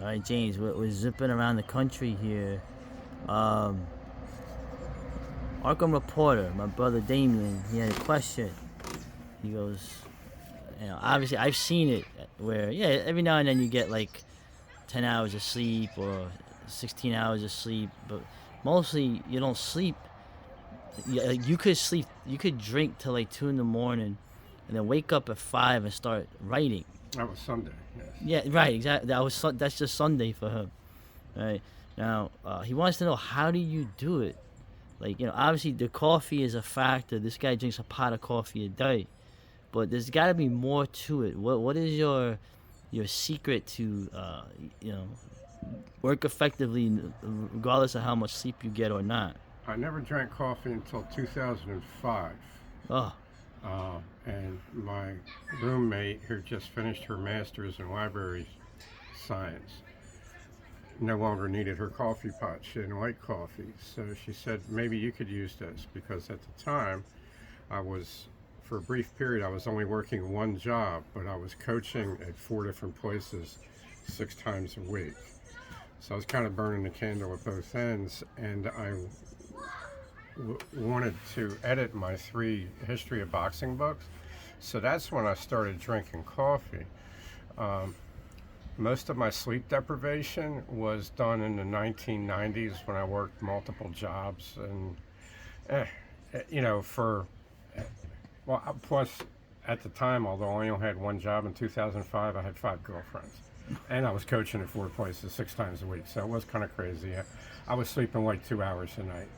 All right, James, we're zipping around the country here. Um, Arkham Reporter, my brother Damien, he had a question. He goes, obviously I've seen it where, yeah, every now and then you get like 10 hours of sleep or 16 hours of sleep, but mostly you don't sleep. You could sleep, you could drink till like 2 in the morning and then wake up at 5 and start writing. That was Sunday, yes. Yeah, right, exactly. That's just Sunday for him. Right now, he wants to know, how do you do it? Like, obviously the coffee is a factor. This guy drinks a pot of coffee a day, but there's got to be more to it. What is your secret to work effectively, regardless of how much sleep you get or not? I never drank coffee until 2005. Oh, And my roommate, who just finished her master's in library science, no longer needed her coffee pot. She didn't like coffee. So she said, maybe you could use this, because at the time, for a brief period, I was only working one job, but I was coaching at 4 different places 6 times a week. So I was kind of burning the candle at both ends, and I wanted to edit my 3 history of boxing books. So that's when I started drinking coffee. Most of my sleep deprivation was done in the 1990s when I worked multiple jobs, and plus at the time, although I only had one job in 2005, I had 5 girlfriends, and I was coaching at 4 places 6 times a week, so it was kind of crazy. I was sleeping like 2 hours a night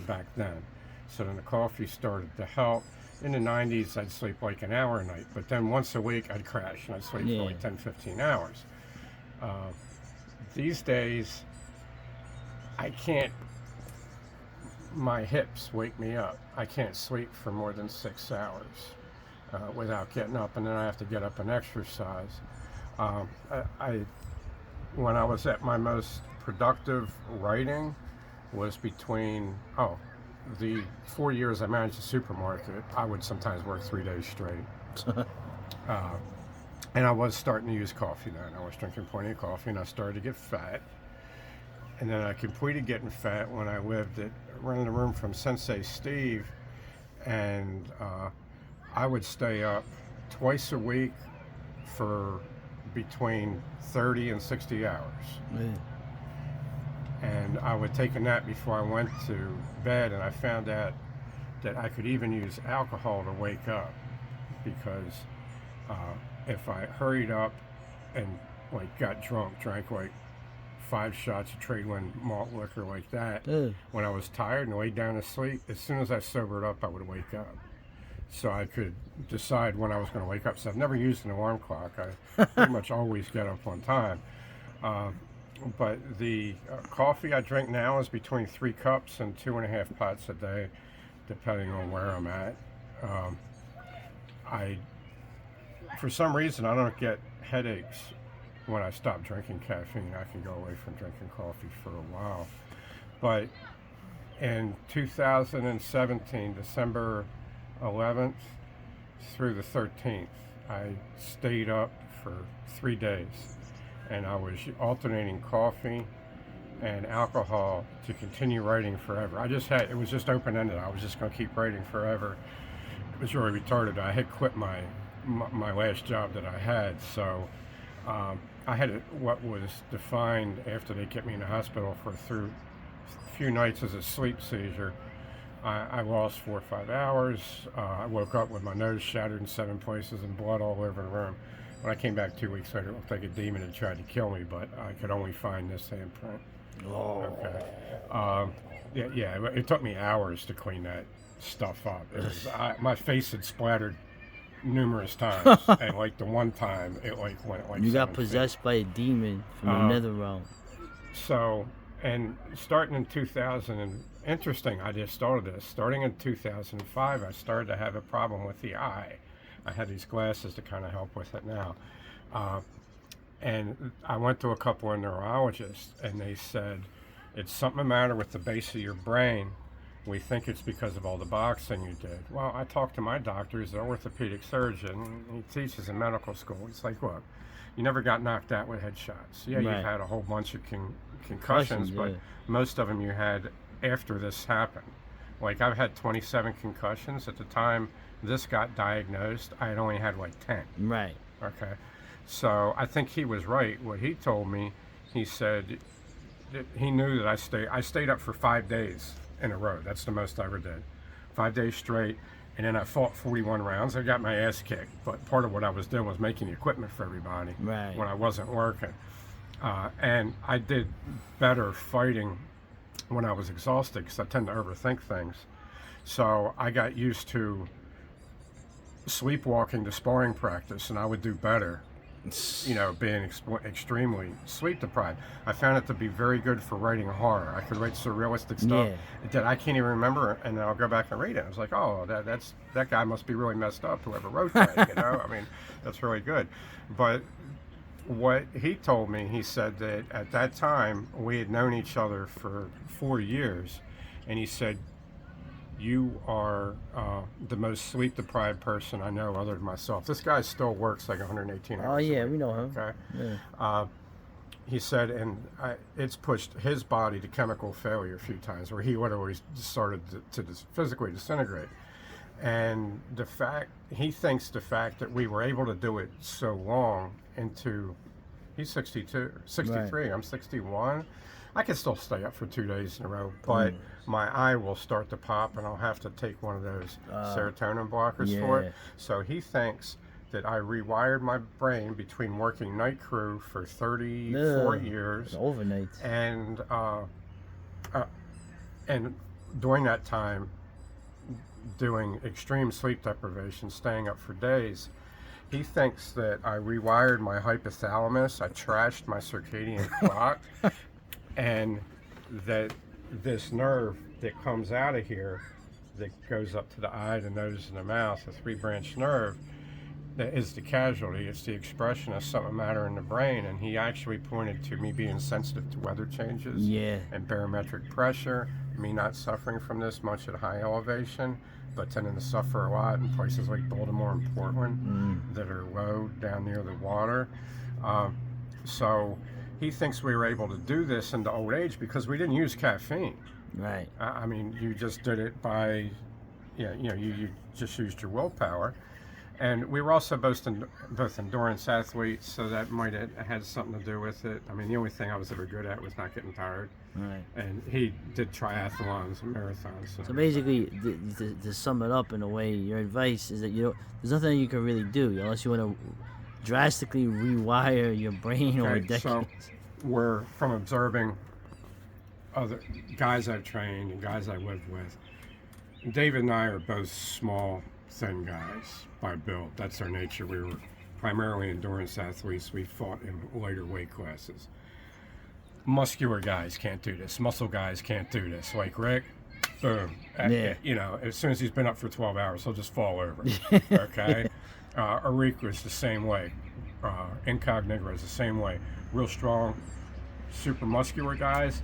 back then. So then the coffee started to help. In the 90s, I'd sleep like an hour a night, but then once a week I'd crash and I'd sleep for like 10, 15 hours. These days, I can't, my hips wake me up. I can't sleep for more than 6 hours without getting up, and then I have to get up and exercise. When I was at my most productive writing was between, the 4 years I managed a supermarket, I would sometimes work 3 days straight. And I was starting to use coffee then. I was drinking plenty of coffee, and I started to get fat. And then I completed getting fat when I rented a room from Sensei Steve, and I would stay up twice a week for between 30 and 60 hours. man. And I would take a nap before I went to bed, and I found out that I could even use alcohol to wake up, because if I hurried up and got drunk, drank like 5 shots of Tradewind malt liquor like that, when I was tired and laid down to sleep, as soon as I sobered up, I would wake up. So I could decide when I was going to wake up. So I've never used an alarm clock. I pretty much always get up on time. But the coffee I drink now is between 3 cups and 2.5 pots a day, depending on where I'm at. For some reason, I don't get headaches when I stop drinking caffeine. I can go away from drinking coffee for a while. But in 2017, December 11th through the 13th, I stayed up for 3 days, and I was alternating coffee and alcohol to continue writing forever. It was just open-ended. I was just going to keep writing forever. It was really retarded. I had quit my last job that I had, so I had what was defined after they kept me in the hospital for a few nights as a sleep seizure. I lost 4 or 5 hours. I woke up with my nose shattered in 7 places and blood all over the room. When I came back 2 weeks later, it looked like a demon had tried to kill me, but I could only find this handprint. Oh. Okay. It took me hours to clean that stuff up. My face had splattered numerous times, and like the one time it went like You got 7 feet. possessed by a demon from the nether realm. So, and starting in 2000, and interesting, I just started this. Starting in 2005, I started to have a problem with the eye. I had these glasses to kind of help with it now. And I went to a couple of neurologists, and they said, it's something the matter with the base of your brain, we think it's because of all the boxing you did. Well, I talked to my doctor. He's an orthopedic surgeon. He teaches in medical school. He's like, look, you never got knocked out with headshots. Yeah, Right. you've had a whole bunch of concussions, but yeah. most of them you had after this happened. Like, I've had 27 concussions. At the time this got diagnosed, I had only had like 10. Right. Okay. So I think he was right. What he told me, he said that he knew that I stayed up for 5 days in a row. That's the most I ever did. 5 days straight. And then I fought 41 rounds. I got my ass kicked. But part of what I was doing was making the equipment for everybody Right. when I wasn't working. And I did better fighting when I was exhausted because I tend to overthink things. So I got used to sleepwalking to sparring practice, and I would do better, being extremely sleep deprived. I found it to be very good for writing horror. I could write surrealistic stuff that I can't even remember, and then I'll go back and read it. I was like, oh, that guy must be really messed up, whoever wrote that, I mean, that's really good. But what he told me, he said that at that time, we had known each other for 4 years, and he said, you are the most sleep deprived person I know other than myself. This guy still works like 118 hours. Oh yeah, a week, we know him. okay? Yeah. He said, and it's pushed his body to chemical failure a few times, where he literally started to physically disintegrate. And he thinks the fact that we were able to do it so long into, he's 63, I'm 61. I can still stay up for 2 days in a row, but my eye will start to pop, and I'll have to take one of those serotonin blockers for it. So he thinks that I rewired my brain between working night crew for 34 years, overnight, and during that time doing extreme sleep deprivation, staying up for days. He thinks that I rewired my hypothalamus, I trashed my circadian clock, and that this nerve that comes out of here that goes up to the eye, the nose, and the mouth, a 3-branch nerve, that is the casualty. It's the expression of something matter in the brain. And he actually pointed to me being sensitive to weather changes and barometric pressure, me not suffering from this much at high elevation, but tending to suffer a lot in places like Baltimore and Portland that are low down near the water. So he thinks we were able to do this in the old age because we didn't use caffeine. Right. I mean, you just did it by, you just used your willpower. And we were also both endurance athletes, so that might have had something to do with it. I mean, the only thing I was ever good at was not getting tired. Right. And he did triathlons and marathons. So basically, to sum it up in a way, your advice is that there's nothing you can really do unless you want to drastically rewire your brain over decades. So we're from observing other guys I've trained and guys I lived with. David and I are both small, thin guys by build. That's our nature. We were primarily endurance athletes. We fought in lighter weight classes. Muscular guys can't do this. Muscle guys can't do this. Like Rick, boom. As soon as he's been up for 12 hours, he'll just fall over. Okay? Arik was the same way. Incognito is the same way. Real strong, super muscular guys,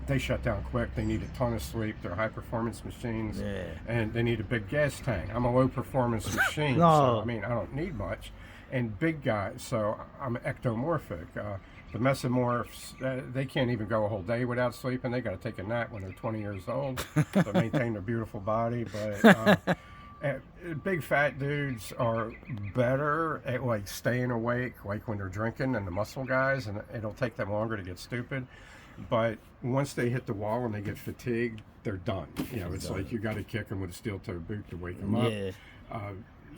they shut down quick. They need a ton of sleep. They're high performance machines, and they need a big gas tank. I'm a low performance machine, so I mean I don't need much. And big guys, so I'm ectomorphic. The mesomorphs, they can't even go a whole day without sleeping. They got to take a nap when they're 20 years old to maintain their beautiful body. But big fat dudes are better at like staying awake, like when they're drinking, than the muscle guys, and it'll take them longer to get stupid. But once they hit the wall and they get fatigued, they're done. It's like you got to kick them with a steel-toed boot to wake them up.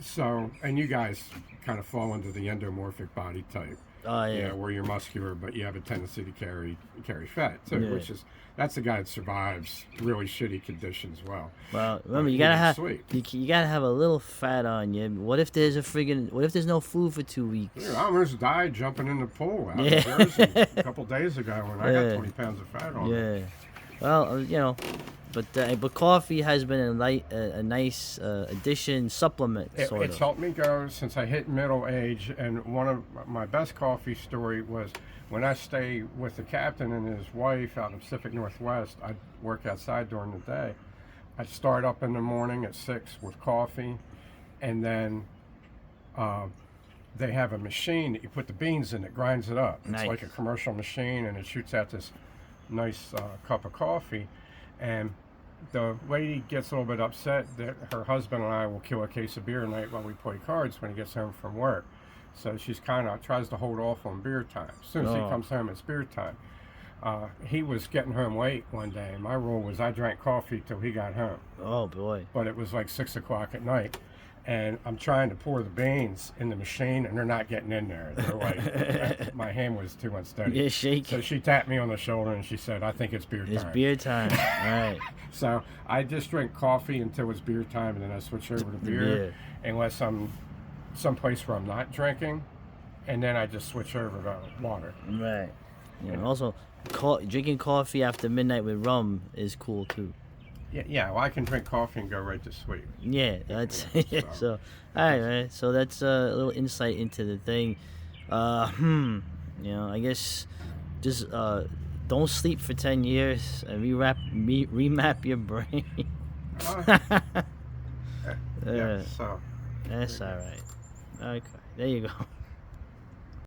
So, and you guys kind of fall into the endomorphic body type. Where you're muscular, but you have a tendency to carry fat too, that's the guy that survives really shitty conditions well. Well, remember you gotta have a little fat on you. What if there's no food for 2 weeks? I almost died jumping in the pool out in Jersey a couple days ago when I got 20 pounds of fat on me. Well, but coffee has been a nice addition, supplement. It's helped me go since I hit middle age, and one of my best coffee story was when I stayed with the captain and his wife out in the Pacific Northwest. I'd work outside during the day, I start up in the morning at 6 with coffee, and then they have a machine that you put the beans in that grinds it up. It's Nice. like a commercial machine, and it shoots out this nice cup of coffee. And the lady gets a little bit upset that her husband and I will kill a case of beer a night while we play cards when he gets home from work. So she's kind of tries to hold off on beer time. As soon as he comes home, it's beer time. He was getting home late one day, and my rule was I drank coffee till he got home. Oh boy. But it was like 6 o'clock at night, and I'm trying to pour the beans in the machine, and they're not getting in there. They're like, my hand was too unsteady. You're shaking. So she tapped me on the shoulder, and she said, "I think it's beer time." It's beer time. Right. So I just drink coffee until it's beer time, and then I switch over to beer, unless I'm someplace where I'm not drinking, and then I just switch over to water. Right. Yeah. Also, drinking coffee after midnight with rum is cool too. Yeah. Well, I can drink coffee and go right to sleep. Yeah, that's so. All right, man. So that's a little insight into the thing. I guess just don't sleep for 10 years and remap your brain. Yeah. So That's all right. Okay, there you go.